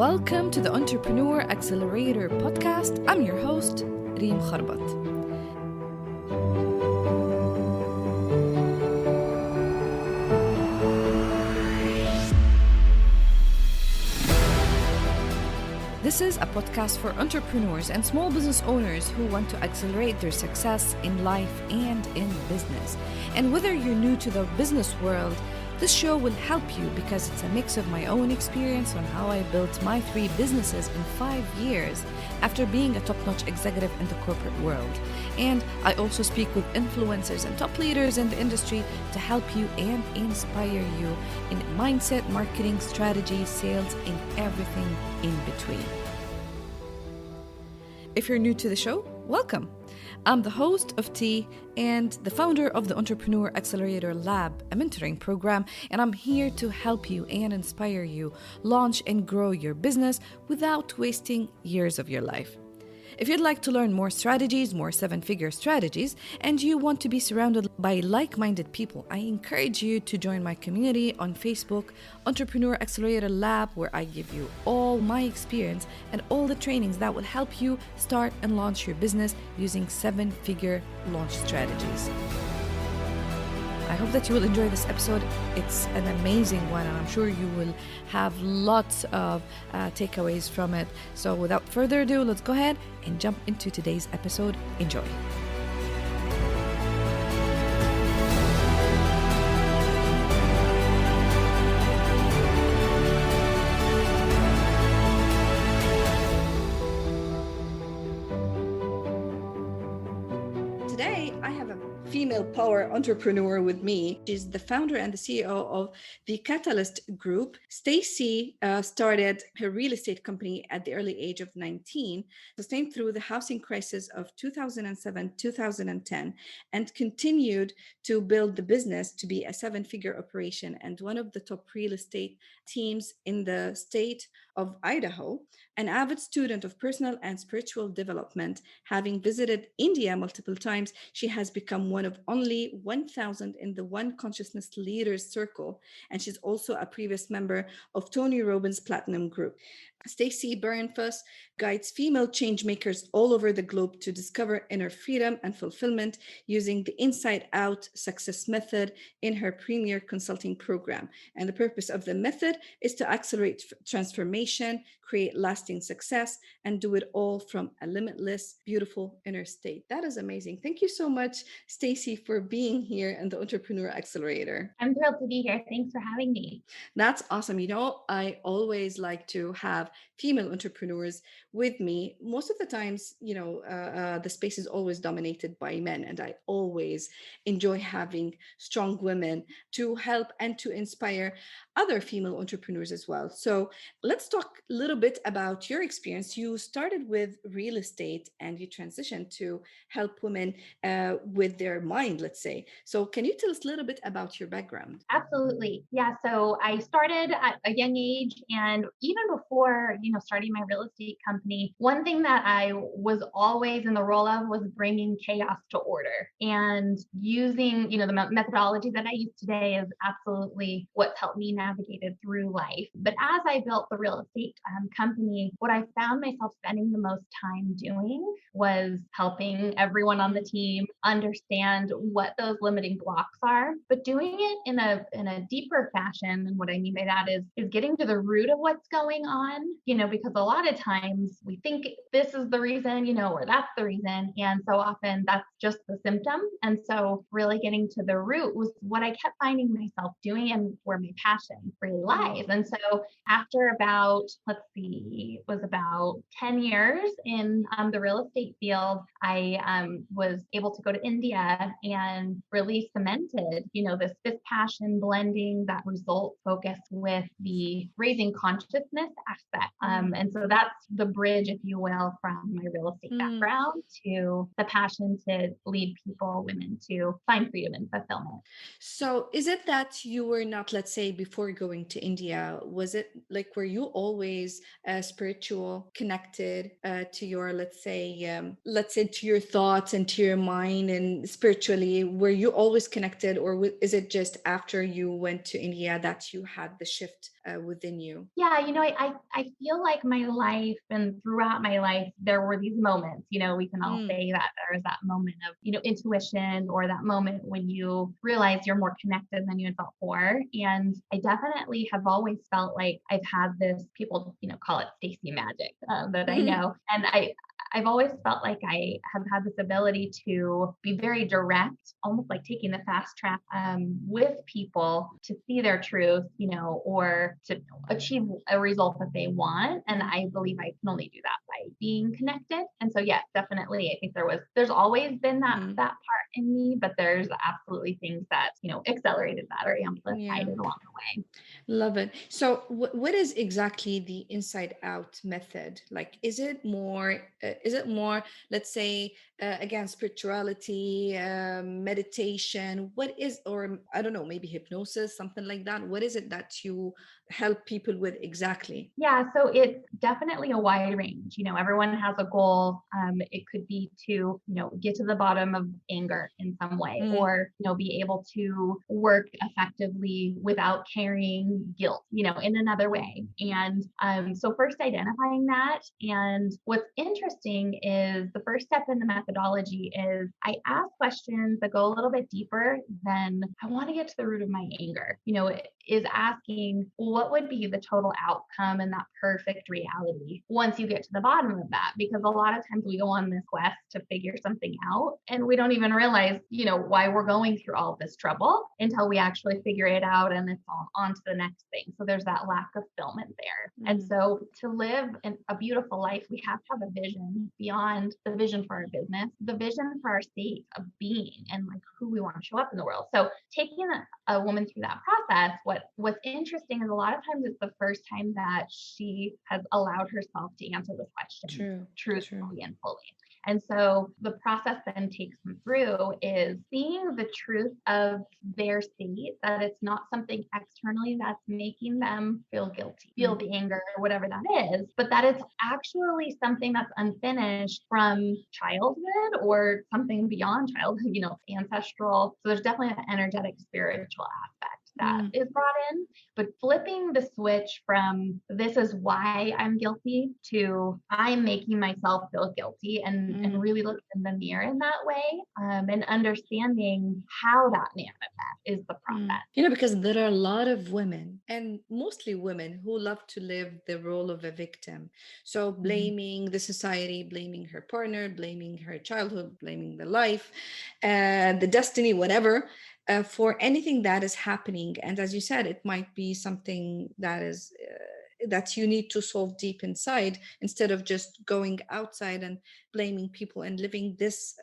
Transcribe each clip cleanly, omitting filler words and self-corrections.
Welcome to the Entrepreneur Accelerator podcast. I'm your host, Reem Kharbat. This is a podcast for entrepreneurs and small business owners who want to accelerate their success in life and in business. And whether you're new to the business world, this show will help you because it's a mix of my own experience on how I built my 3 businesses in 5 years after being a top-notch executive in the corporate world. And I also speak with influencers and top leaders in the industry to help you and inspire you in mindset, marketing, strategy, sales, and everything in between. If you're new to the show, welcome. I'm the host of T and the founder of the Entrepreneur Accelerator Lab, a mentoring program, and I'm here to help you and inspire you launch and grow your business without wasting years of your life. If you'd like to learn more strategies, more 7-figure strategies, and you want to be surrounded by like-minded people, I encourage you to join my community on Facebook, Entrepreneur Accelerator Lab, where I give you all my experience and all the trainings that will help you start and launch your business using 7-figure launch strategies. I hope that you will enjoy this episode. It's an amazing one, and I'm sure you will have lots of takeaways from it. So without further ado, let's go ahead and jump into today's episode. Enjoy. Today, I have a female power entrepreneur with me. She's the founder and the CEO of the Catalyst Group. Stacy started her real estate company at the early age of 19, sustained through the housing crisis of 2007-2010, and continued to build the business to be a 7-figure operation and one of the top real estate teams in the state of Idaho. An avid student of personal and spiritual development, having visited India multiple times, she has become one of only 1,000 in the One Consciousness Leaders Circle, and she's also a previous member of Tony Robbins' Platinum Group. Stacy Bahrenfuss guides female change makers all over the globe to discover inner freedom and fulfillment using the Inside Out Success Method in her premier consulting program. And the purpose of the method is to accelerate transformation, create lasting success, and do it all from a limitless, beautiful inner state. That is amazing. Thank you so much, Stacy, for being here in the Entrepreneur Accelerator. I'm thrilled to be here. Thanks for having me. That's awesome. You know, I always like to have female entrepreneurs with me. Most of the times, the space is always dominated by men, and I always enjoy having strong women to help and to inspire other female entrepreneurs as well. So let's talk a little bit about your experience. You started with real estate and you transitioned to help women with their mind, let's say. So can you tell us a little bit about your background? Absolutely. Yeah. So I started at a young age, and even before, starting my real estate company, one thing that I was always in the role of was bringing chaos to order, and using, the methodology that I use today is absolutely what's helped me navigate it through life. But as I built the real estate company, what I found myself spending the most time doing was helping everyone on the team understand what those limiting blocks are, but doing it in a deeper fashion. And what I mean by that is getting to the root of what's going on, because a lot of times we think this is the reason, or that's the reason. And so often that's just the symptom. And so really getting to the root was what I kept finding myself doing and where my passion really lies. And so after about, it was about 10 years in the real estate field, I was able to go to India and really cemented, this passion blending that result focus with the raising consciousness aspect. And so that's the bridge, if you will, from my real estate background to the passion to lead people, women, to find freedom and fulfillment. So is it that you were not, let's say, before going to India, was it like, were you always spiritual, connected to your, let's say, to your thoughts and to your mind and spiritual naturally? Were you always connected, or is it just after you went to India that you had the shift within you? Yeah, I feel like my life and throughout my life, there were these moments, we can all Mm. say that there is that moment of, intuition, or that moment when you realize you're more connected than you had felt before. And I definitely have always felt like I've had this, people, call it Stacy magic, that I know. And I've always felt like I have had this ability to be very direct, almost like taking the fast track, with people to see their truth, or to achieve a result that they want. And I believe I can only do that by being connected. And so, yes, definitely, I think there's always been that part in me, but there's absolutely things that, accelerated that or amplified Yeah. it along the way. Love it. So, what is exactly the inside out method? Like, is it more, let's say, again, spirituality, meditation? What is, or I don't know, maybe hypnosis, something like that? What is it that you help people with exactly? Yeah, so it's definitely a wide range. Everyone has a goal. It could be to, get to the bottom of anger in some way, Mm. or, be able to work effectively without carrying guilt, in another way. And so first identifying that. And what's interesting is the first step in the methodology is I ask questions that go a little bit deeper than I want to get to the root of my anger. It is asking what would be the total outcome and that perfect reality once you get to the bottom of that. Because a lot of times we go on this quest to figure something out and we don't even realize, why we're going through all this trouble until we actually figure it out and it's on to the next thing. So there's that lack of fulfillment there. And Mm. so to live a beautiful life, we have to have a vision beyond the vision for our business, the vision for our state of being and like who we want to show up in the world. So taking a woman through that process, what's interesting is a lot of times it's the first time that she has allowed herself to answer this question True. True. truthfully and fully. And so the process then takes them through is seeing the truth of their state, that it's not something externally that's making them feel guilty, feel Mm. the anger, or whatever that is, but that it's actually something that's unfinished from childhood or something beyond childhood, ancestral. So there's definitely an energetic spiritual aspect that Mm. is brought in, but flipping the switch from this is why I'm guilty to I'm making myself feel guilty, and Mm. really look in the mirror in that way, and understanding how that manifests is the Mm. process. Because there are a lot of women, and mostly women, who love to live the role of a victim. So, Mhm. blaming the society, blaming her partner, blaming her childhood, blaming the life, the destiny, whatever, for anything that is happening. And as you said, it might be something that is. That you need to solve deep inside instead of just going outside and blaming people and living this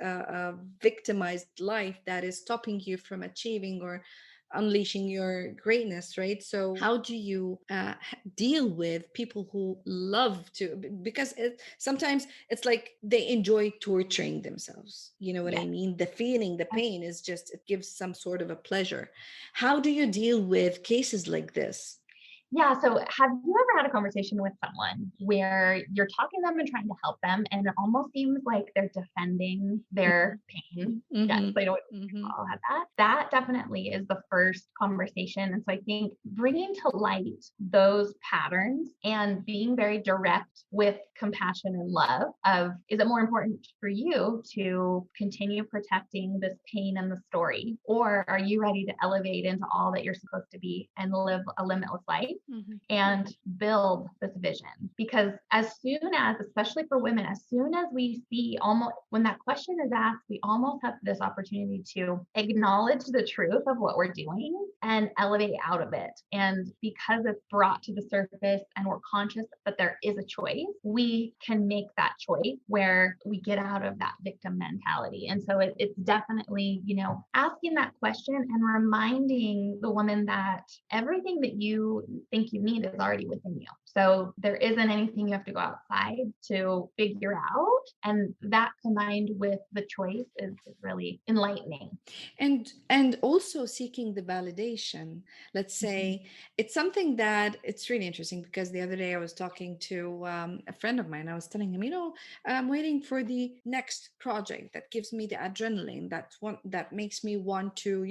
victimized life that is stopping you from achieving or unleashing your greatness, right? So how do you deal with people who love to, because sometimes it's like they enjoy torturing themselves, you know what I Yes. mean? The feeling, the pain is just, it gives some sort of a pleasure. How do you deal with cases like this? Yeah. So have you ever had a conversation with someone where you're talking to them and trying to help them, and it almost seems like they're defending their pain? Yes, Mm-hmm. I know Mm-hmm. all have that. That definitely is the first conversation. And so I think bringing to light those patterns and being very direct with compassion and love of, is it more important for you to continue protecting this pain and the story? Or are you ready to elevate into all that you're supposed to be and live a limitless life Mm-hmm. and build this vision? Because as soon as, especially for women, as soon as we see, almost when that question is asked, we almost have this opportunity to acknowledge the truth of what we're doing and elevate out of it. And because it's brought to the surface and we're conscious that there is a choice, we can make that choice where we get out of that victim mentality. And so it's definitely, asking that question and reminding the woman that everything that you think you need is already within you. So there isn't anything you have to go outside to figure out. And that combined with the choice is really enlightening. And also seeking the validation. Let's Mhm. say it's something that it's really interesting, because the other day I was talking to a friend of mine. I was telling him, I'm waiting for the next project that gives me the adrenaline, that makes me want to,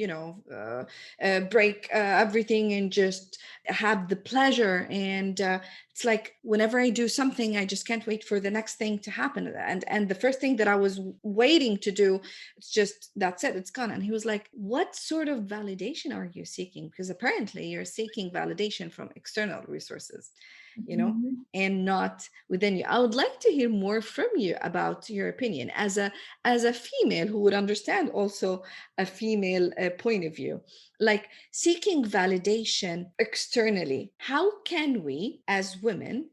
break everything and just have the pleasure. And it's like whenever I do something, I just can't wait for the next thing to happen. And the first thing that I was waiting to do, it's just, that's it, it's gone. And he was like, what sort of validation are you seeking? Because apparently you're seeking validation from external resources, you know Mhm. and not within you. I would like to hear more from you about your opinion as a female who would understand also a female point of view, like seeking validation externally. How can we as women,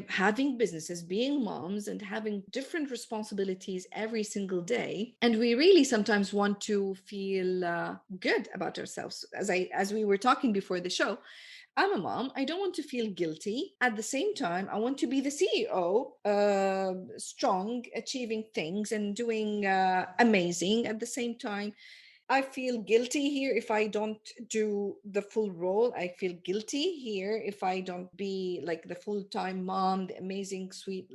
having businesses, being moms, and having different responsibilities every single day, and we really sometimes want to feel good about ourselves, as we were talking before the show, I'm a mom. I don't want to feel guilty. At the same time, I want to be the CEO, strong, achieving things and doing amazing. At the same time, I feel guilty here if I don't do the full role. I feel guilty here if I don't be like the full time mom, the amazing, sweet,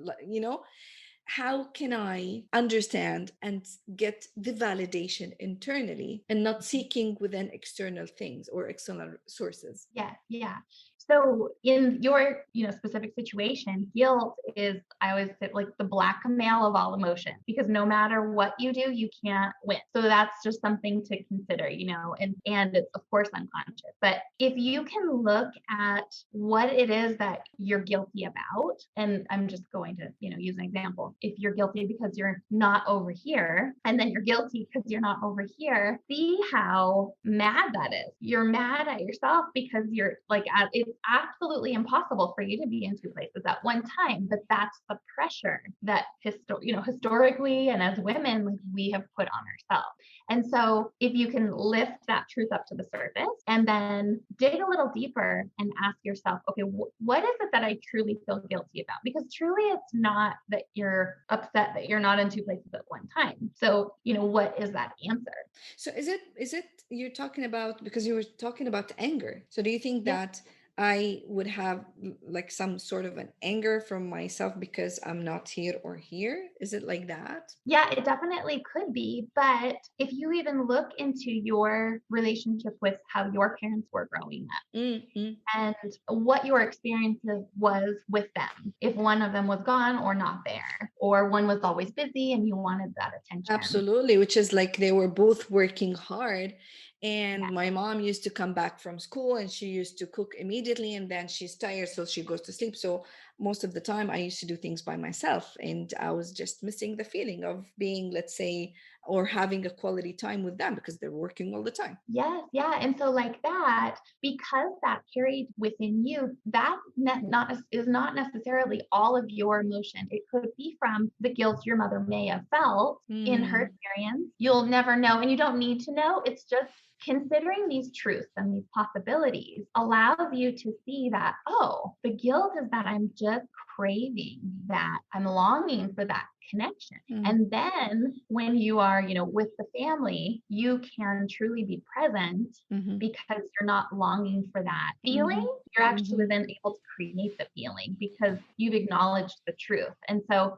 how can I understand and get the validation internally and not seeking within external things or external sources? Yes, yeah. So in your, specific situation, guilt is, I always say, like the blackmail of all emotion, because no matter what you do, you can't win. So that's just something to consider, and it's of course unconscious. But if you can look at what it is that you're guilty about, and I'm just going to, use an example. If you're guilty because you're not over here, and then you're guilty because you're not over here, see how mad that is. You're mad at yourself because you're like, it's absolutely impossible for you to be in two places at one time. But that's the pressure that historically and as women, like, we have put on ourselves. And so if you can lift that truth up to the surface and then dig a little deeper and ask yourself, okay, what is it that I truly feel guilty about? Because truly it's not that you're upset that you're not in two places at one time. So, what is that answer? So is it you're talking about, because you were talking about anger. So do you think Yeah. that I would have like some sort of an anger from myself because I'm not here or here? Is it like that? Yeah, it definitely could be. But if you even look into your relationship with how your parents were growing up Mm-hmm. and what your experiences was with them, if one of them was gone or not there, or one was always busy and you wanted that attention. Absolutely, which is like they were both working hard. Yeah. And my mom used to come back from school and she used to cook immediately, and then she's tired, so she goes to sleep. So most of the time, I used to do things by myself, and I was just missing the feeling of being, let's say, or having a quality time with them because they're working all the time. Yes, yeah. And so like that, because that carried within you, that not is not necessarily all of your emotion. It could be from the guilt your mother may have felt in her Mm, experience. You'll never know, and you don't need to know. It's just considering these truths and these possibilities allows you to see that, oh, the guilt is that I'm just craving that. I'm longing for that connection. mm, And then when you are, with the family, you can truly be present mhm, because you're not longing for that feeling. mhm, You're actually mhm. then able to create the feeling because you've acknowledged the truth. And so,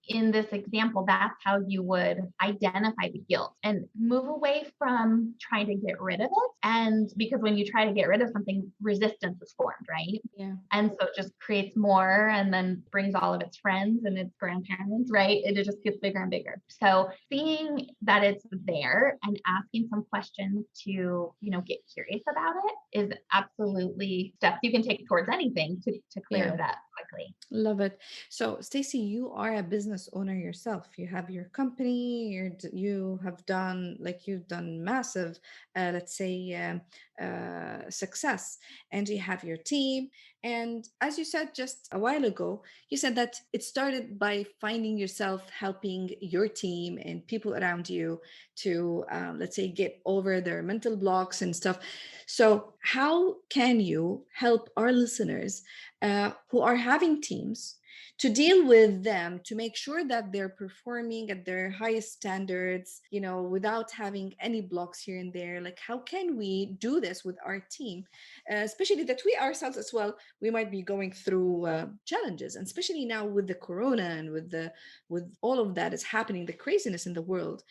in this example, that's how you would identify the guilt and move away from trying to get rid of it. And because when you try to get rid of something, resistance is formed, right? Yeah. And so it just creates more and then brings all of its friends and its grandparents, right? It just gets bigger and bigger. So seeing that it's there and asking some questions to, get curious about it is absolutely steps you can take towards anything to clear Yeah. it up quickly. Love it. So, Stacy, you are a business owner yourself. You have your company. You have done, like, you've done massive, let's say, success, and you have your team. And as you said just a while ago, you said that it started by finding yourself helping your team and people around you to, let's say, get over their mental blocks and stuff. So, how can you help our listeners who are having teams to deal with them, to make sure that they're performing at their highest standards, without having any blocks here and there? Like, how can we do this with our team, especially that we ourselves as well, we might be going through challenges, and especially now with the corona and with all of that is happening, the craziness in the world.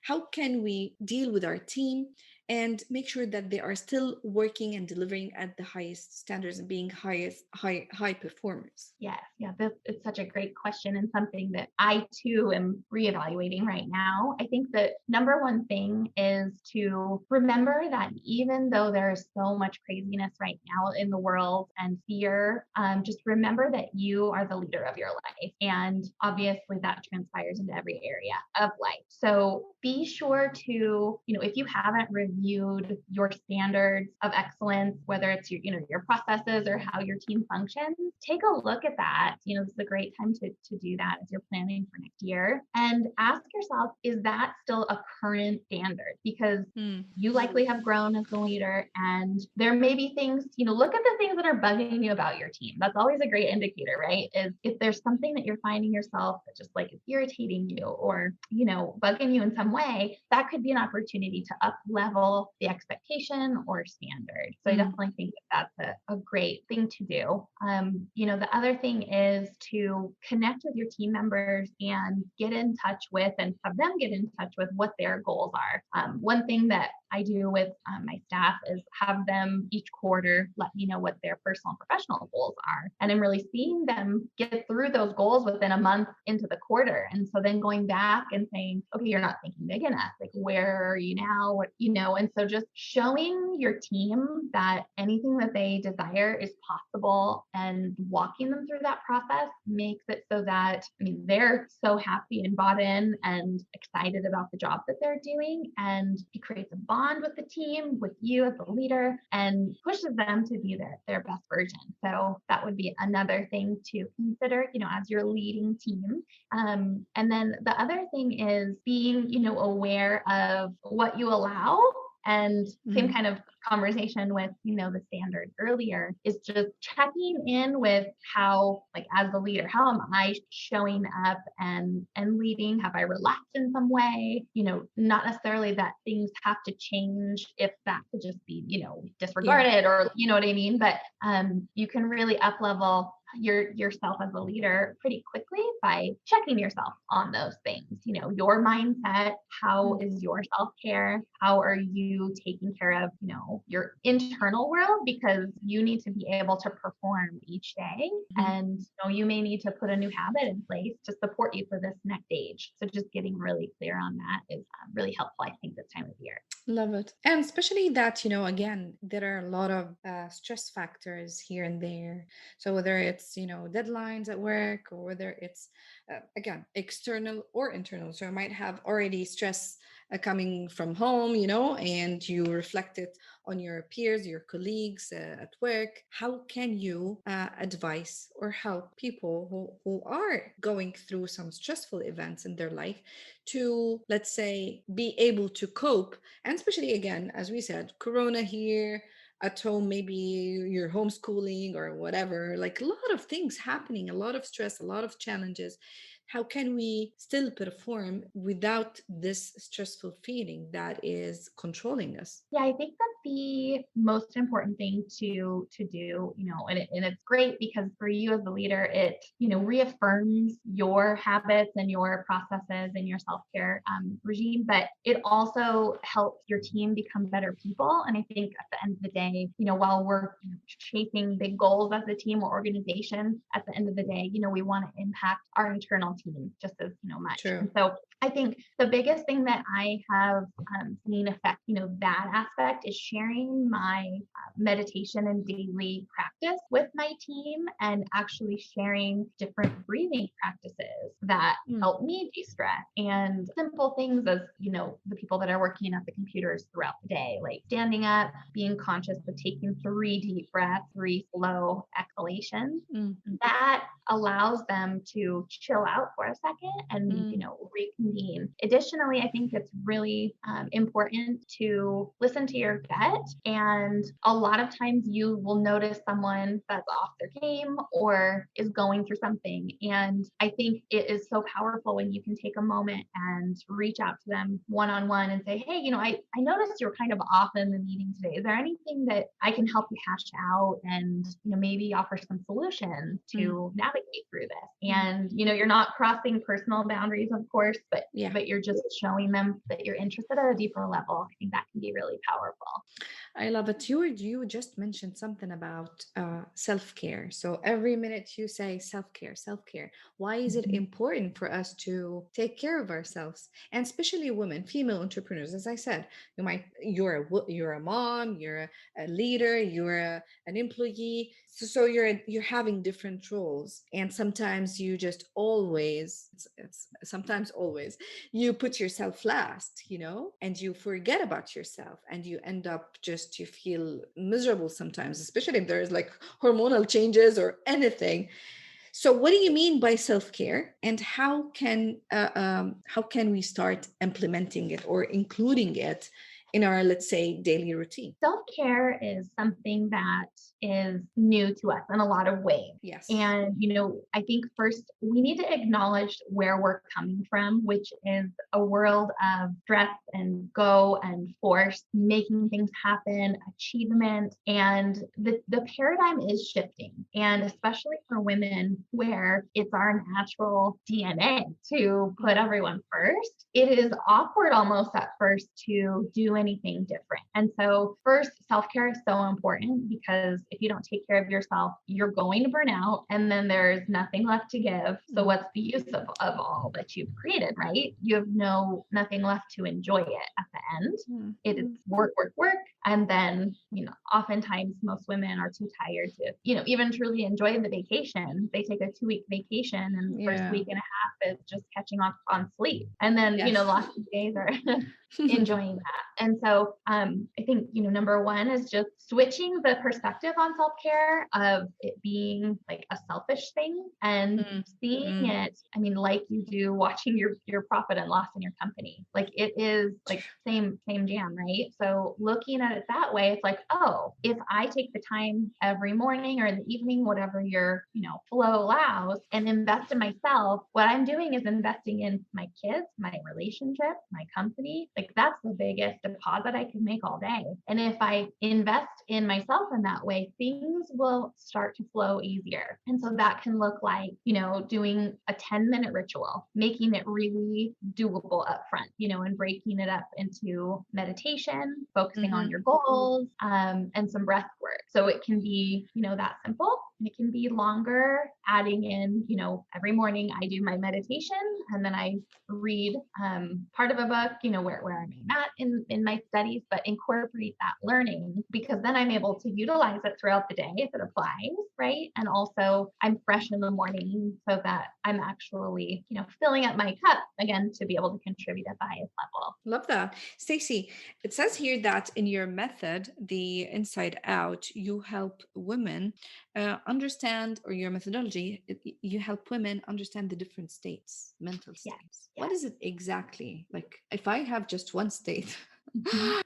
How can we deal with our team and make sure that they are still working and delivering at the highest standards and being high performers? Yes, yeah, it's such a great question and something that I too am reevaluating right now. I think the number one thing is to remember that even though there's so much craziness right now in the world and fear, just remember that you are the leader of your life. And obviously that transpires into every area of life. So be sure to, if you haven't reviewed your standards of excellence, whether it's your processes or how your team functions, take a look at that. This is a great time to do that as you're planning for next year, and ask yourself, is that still a current standard? Because you likely have grown as the leader, and there may be things, look at the things that are bugging you about your team. That's always a great indicator, right? Is if there's something that you're finding yourself that just like is irritating you or, bugging you in some way, that could be an opportunity to up level the expectation or standard. So I definitely think that that's a great thing to do. The other thing is to connect with your team members and get in touch with and have them get in touch with what their goals are. One thing that I do with my staff is have them each quarter let me know what their personal and professional goals are. And I'm really seeing them get through those goals within a month into the quarter. And so then going back and saying, okay, you're not thinking big enough. Like, where are you now? And so just showing your team that anything that they desire is possible and walking them through that process makes it so that, they're so happy and bought in and excited about the job that they're doing. And it creates a bond with the team, with you as a leader, and pushes them to be their best version. So that would be another thing to consider, as you're leading team. And then the other thing is being, aware of what you allow. And same kind of conversation with, the standard earlier, is just checking in with how, like, as the leader, how am I showing up and leading? Have I relaxed in some way? Not necessarily that things have to change if that could just be, disregarded, or you know what I mean? But you can really up level yourself as a leader pretty quickly by checking yourself on those things. Your mindset, how is your self-care? How are you taking care of, your internal world? Because you need to be able to perform each day. And you may need to put a new habit in place to support you for this next stage. So just getting really clear on that is really helpful, I think, this time of year. Love it. And especially that, again, there are a lot of stress factors here and there. So whether it's, deadlines at work, or whether it's, again, external or internal. So I might have already stress coming from home, and you reflect it on your peers, your colleagues at work. How can you advise or help people who are going through some stressful events in their life to, let's say, be able to cope? And especially, again, as we said, Corona here at home, maybe you're homeschooling or whatever, like a lot of things happening, a lot of stress, a lot of challenges. How can we still perform without this stressful feeling that is controlling us? Yeah, I think that the most important thing to do, and it's great because for you as a leader, it, reaffirms your habits and your processes and your self-care regime, but it also helps your team become better people. And I think at the end of the day, while we're chasing big goals as a team or organization, at the end of the day, we want to impact our internal team just as, much. True. And so I think the biggest thing that I have seen affect, that aspect is sharing my meditation and daily practice with my team, and actually sharing different breathing practices that help me de-stress, and simple things as, the people that are working at the computers throughout the day, like standing up, being conscious of taking 3 deep breaths, 3 slow exhalations. That allows them to chill out out for a second and, Mm, reconvene. Additionally, I think it's really important to listen to your gut. And a lot of times you will notice someone that's off their game or is going through something. And I think it is so powerful when you can take a moment and reach out to them one on one and say, hey, I noticed you're kind of off in the meeting today. Is there anything that I can help you hash out and, maybe offer some solutions mm, to navigate through this? mm. And, you're not crossing personal boundaries, of course, but Yeah. you're just showing them that you're interested at a deeper level. I think that can be really powerful. I love it. You just mentioned something about self-care. So every minute you say self-care, self-care. Why is it Mhm. important for us to take care of ourselves? And especially women, female entrepreneurs. As I said, you're a mom, you're a leader, an employee. So you're having different roles, and sometimes you just always it's sometimes always you put yourself last, and you forget about yourself, and you end up just you feel miserable sometimes, especially if there's like hormonal changes or anything. So what do you mean by self-care, and how can we start implementing it or including it in our, let's say, daily routine? Self care is something that is new to us in a lot of ways. Yes. And, I think first we need to acknowledge where we're coming from, which is a world of stress and go and force, making things happen, achievement. And the paradigm is shifting. And especially for women, where it's our natural DNA to put Mm, everyone first, it is awkward almost at first to do anything different. And so, first, self care is so important because if you don't take care of yourself, you're going to burn out and then there's nothing left to give. So, mm, what's the use of all that you've created, right? You have nothing left to enjoy it at the end. mm, It is mm. work, work, work. And then, oftentimes most women are too tired to, even truly enjoy the vacation. They take a 2-week vacation and the first Yeah. week and a half is just catching up on sleep. And then, the Yes. last few days are enjoying that. And so I think, number one is just switching the perspective on self care of it being like a selfish thing and Mm, seeing mm. it, I mean, like you do watching your profit and loss in your company. Like it is like same jam, right? So looking at it that way, it's like, oh, if I take the time every morning or in the evening, whatever your, flow allows, and invest in myself, what I'm doing is investing in my kids, my relationship, my company. Like that's the biggest deposit I can make all day. And if I invest in myself in that way, things will start to flow easier. And so that can look like, doing a 10-minute ritual, making it really doable up front, and breaking it up into meditation, focusing on Mhm. your goals, and some breath work. So it can be, that simple. It can be longer, adding in, every morning I do my meditation and then I read part of a book, where I'm at in my studies, but incorporate that learning because then I'm able to utilize it throughout the day if it applies, right? And also I'm fresh in the morning so that I'm actually, filling up my cup again to be able to contribute at the highest level. Love that. Stacy, it says here that in your method, the Inside Out, you help women understand, or your methodology, you help women understand the different states, mental Yes, states. What yes. is it exactly? Like, if I have just one state, Mhm.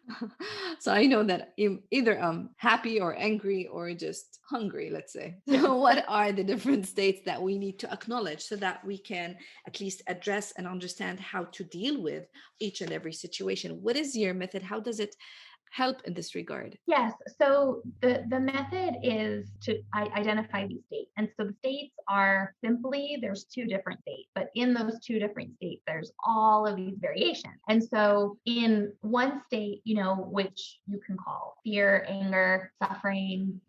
so I know that either I'm happy or angry or just hungry, let's say. Yeah. So, what are the different states that we need to acknowledge so that we can at least address and understand how to deal with each and every situation? What is your method? How does it help in this regard? Yes. So the method is to identify these states. And so the states are simply there's two different states, but in those two different states, there's all of these variations. And so in one state, which you can call fear, anger, suffering,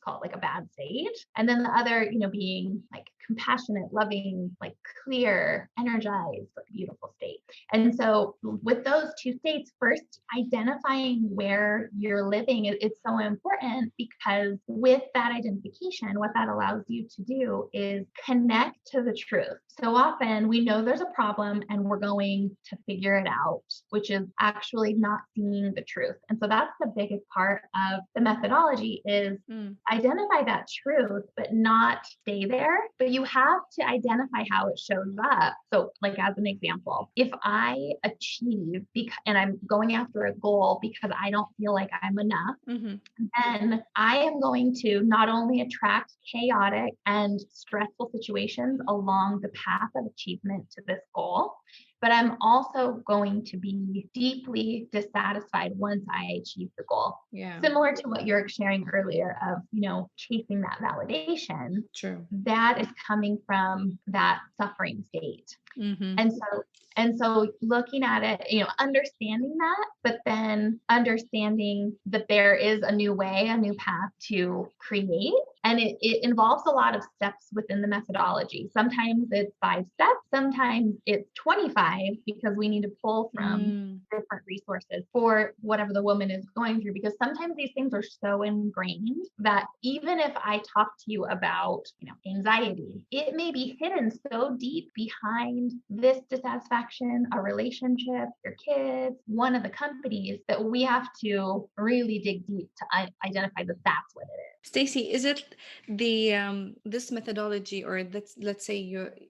call it like a bad state. And then the other, being like compassionate, loving, like clear, energized, like beautiful state. And so with those two states, first identifying where you're living is so important, because with that identification, what that allows you to do is connect to the truth. So often we know there's a problem and we're going to figure it out, which is actually not seeing the truth. And so that's the biggest part of the methodology, is Mm. identify that truth, but not stay there. But you have to identify how it shows up. So, like, as an example, if I achieve and I'm going after a goal because I don't feel like I'm enough, Mm-hmm. then I am going to not only attract chaotic and stressful situations along the path of achievement to this goal, but I'm also going to be deeply dissatisfied once I achieve the goal. Yeah, Similar to what you're sharing earlier of, chasing that validation, true. that is coming from that suffering state. Mm-hmm. And so looking at it, understanding that, but then understanding that there is a new way, a new path to create. And it involves a lot of steps within the methodology. Sometimes it's 5 steps, sometimes it's 25, because we need to pull from Mm. different resources for whatever the woman is going through, because sometimes these things are so ingrained that even if I talk to you about, anxiety, it may be hidden so deep behind this dissatisfaction, a relationship, your kids, one of the companies, that we have to really dig deep to identify that that's what it is. Stacy, is it the this methodology, or let's say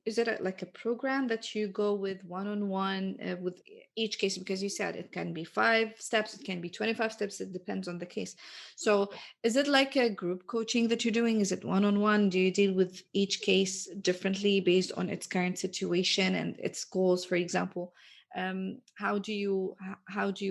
is it like a program that you go with one-on-one with each case? Because you said it can be 5 steps, it can be 25 steps, it depends on the case. So is it like a group coaching that you're doing? Is it one-on-one? Do you deal with each case differently based on its current situation and its goals, for example? How do you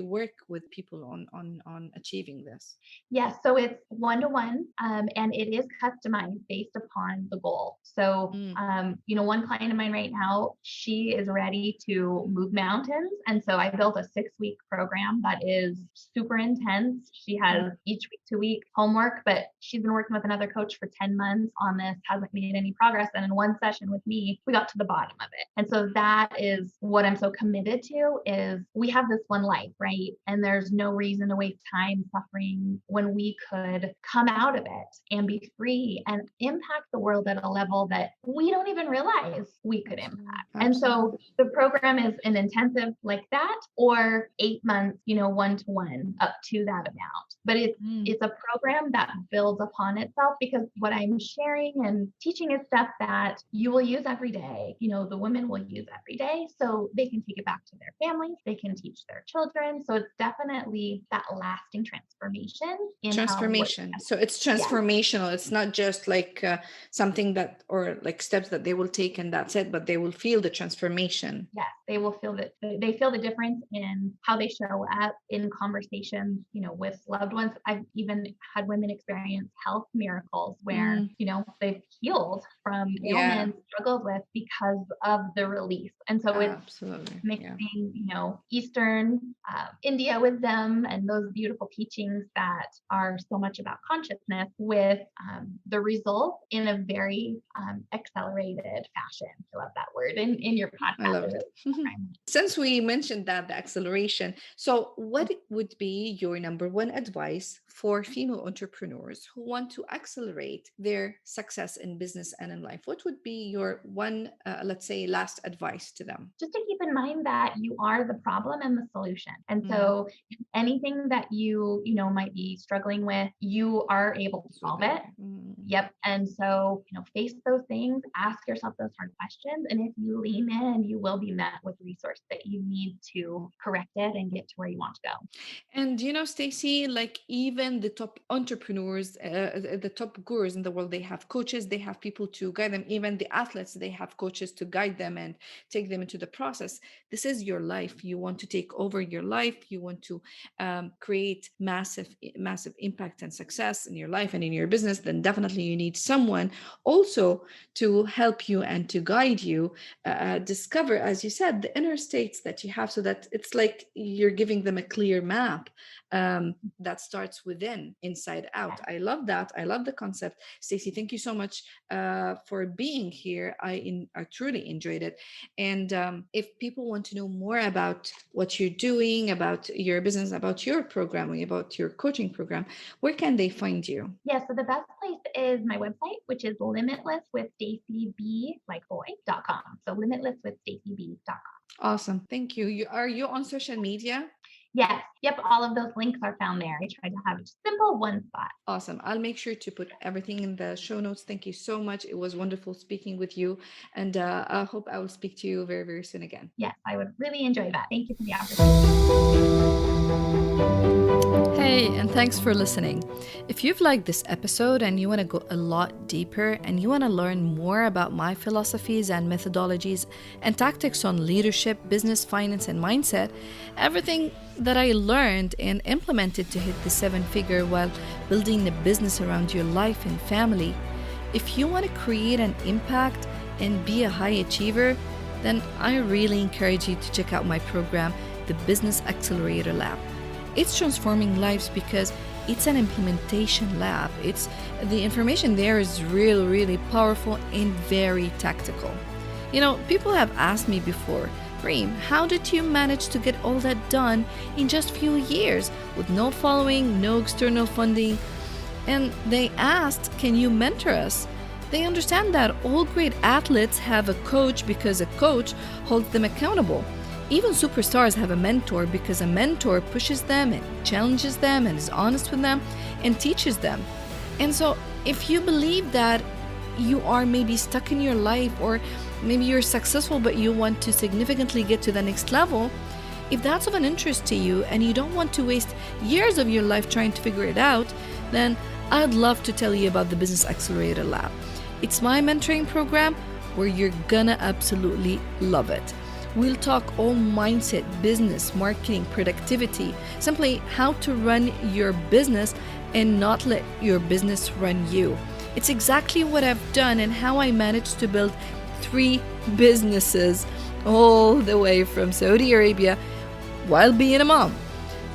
work with people on achieving this? Yes, so it's one-to-one, and it is customized based upon the goal. So, Mm. one client of mine right now, she is ready to move mountains. And so I built a 6-week program that is super intense. She Mm. has each week to week homework, but she's been working with another coach for 10 months on this, hasn't made any progress. And in one session with me, we got to the bottom of it. And so that is what I'm so committed to, is we have this one life, right? And there's no reason to waste time suffering when we could come out of it and be free and impact the world at a level that we don't even realize we could Absolutely. impact. And so Absolutely. the program is an intensive like that, or 8 months, one-to-one up to that amount. But Mm. it's a program that builds upon itself, because what I'm sharing and teaching is stuff that you will use every day. The women will use every day, so they can take it back to their families, they can teach their children. So it's definitely that lasting transformation in how we're. Transformation. So it's Yes, transformational. It's not just like something that, or like steps that they will take and that's it, but they will feel the transformation. yes, they will feel that they feel the difference in how they show up in conversations, with loved ones. I've even had women experience health miracles where, Mm. they've healed from Yeah, ailments struggled with because of the release. And so it's absolutely. Yeah. mixing, Eastern India wisdom and those beautiful teachings that are so much about consciousness, with the results in a very accelerated fashion. I love that word in your I podcast. love it. Since we mentioned that, the acceleration, so what would be your number one advice for female entrepreneurs who want to accelerate their success in business and in life? What would be your one, let's say, last advice to them? Just to keep in mind that you are the problem and the solution. And Mm. so anything that might be struggling with, you are able to This would solve be. it. Mm. Yep. And so, face those things, ask yourself those hard questions. And if you lean in, you will be met with resources that you need to correct it and get to where you want to go. And Stacy, like even the top entrepreneurs, the top gurus in the world, they have coaches, they have people to guide them. Even the athletes, they have coaches to guide them and take them into the process. This is your life. You want to take over your life. You want to create massive impact and success in your life and in your business. Then definitely you need someone also to help you and to guide you discover, as you said, the inner states that you have, so that it's like you're giving them a clear map that starts within, inside out. Yes. I love that. I love the concept. Stacey, thank you so much for being here. I truly enjoyed it. And if people want to know more about what you're doing, about your business, about your programming, about your coaching program, where can they find you? Yeah, so the best place is my website, which is limitlesswithstacyb.com. So limitlesswithstacyb.com. Awesome. Thank you. Are you on social media? Yes. Yep. All of those links are found there. I try to have it simple, one spot. Awesome. I'll make sure to put everything in the show notes. Thank you so much. It was wonderful speaking with you. And I hope I will speak to you very, very soon again. Yes, I would really enjoy that. Thank you for the opportunity. Hey, and thanks for listening. If you've liked this episode and you want to go a lot deeper and you want to learn more about my philosophies and methodologies and tactics on leadership, business, finance, and mindset, everything that I learned and implemented to hit the 7-figure while building a business around your life and family, if you want to create an impact and be a high achiever, then I really encourage you to check out my program, the Business Accelerator Lab. It's transforming lives because it's an implementation lab. The information there is really, really powerful and very tactical. You know, people have asked me before, Reem, how did you manage to get all that done in just a few years with no following, no external funding? And they asked, can you mentor us? They understand that all great athletes have a coach because a coach holds them accountable. Even superstars have a mentor because a mentor pushes them and challenges them and is honest with them and teaches them. And so if you believe that you are maybe stuck in your life, or maybe you're successful but you want to significantly get to the next level, if that's of an interest to you and you don't want to waste years of your life trying to figure it out, then I'd love to tell you about the Business Accelerator Lab. It's my mentoring program where you're gonna absolutely love it. We'll talk all mindset, business, marketing, productivity, simply how to run your business and not let your business run you. It's exactly what I've done and how I managed to build 3 businesses all the way from Saudi Arabia while being a mom.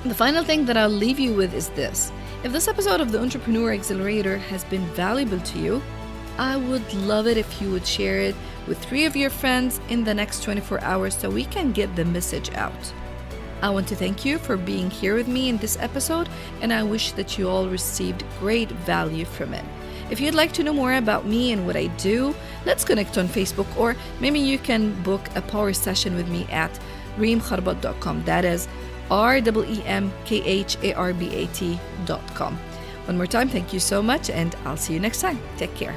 The final thing that I'll leave you with is this. If this episode of the Entrepreneur Accelerator has been valuable to you, I would love it if you would share it with 3 of your friends in the next 24 hours so we can get the message out. I want to thank you for being here with me in this episode, and I wish that you all received great value from it. If you'd like to know more about me and what I do, let's connect on Facebook, or maybe you can book a power session with me at reemkharbat.com. That is REEMKHARBAT.com. One more time, thank you so much, and I'll see you next time. Take care.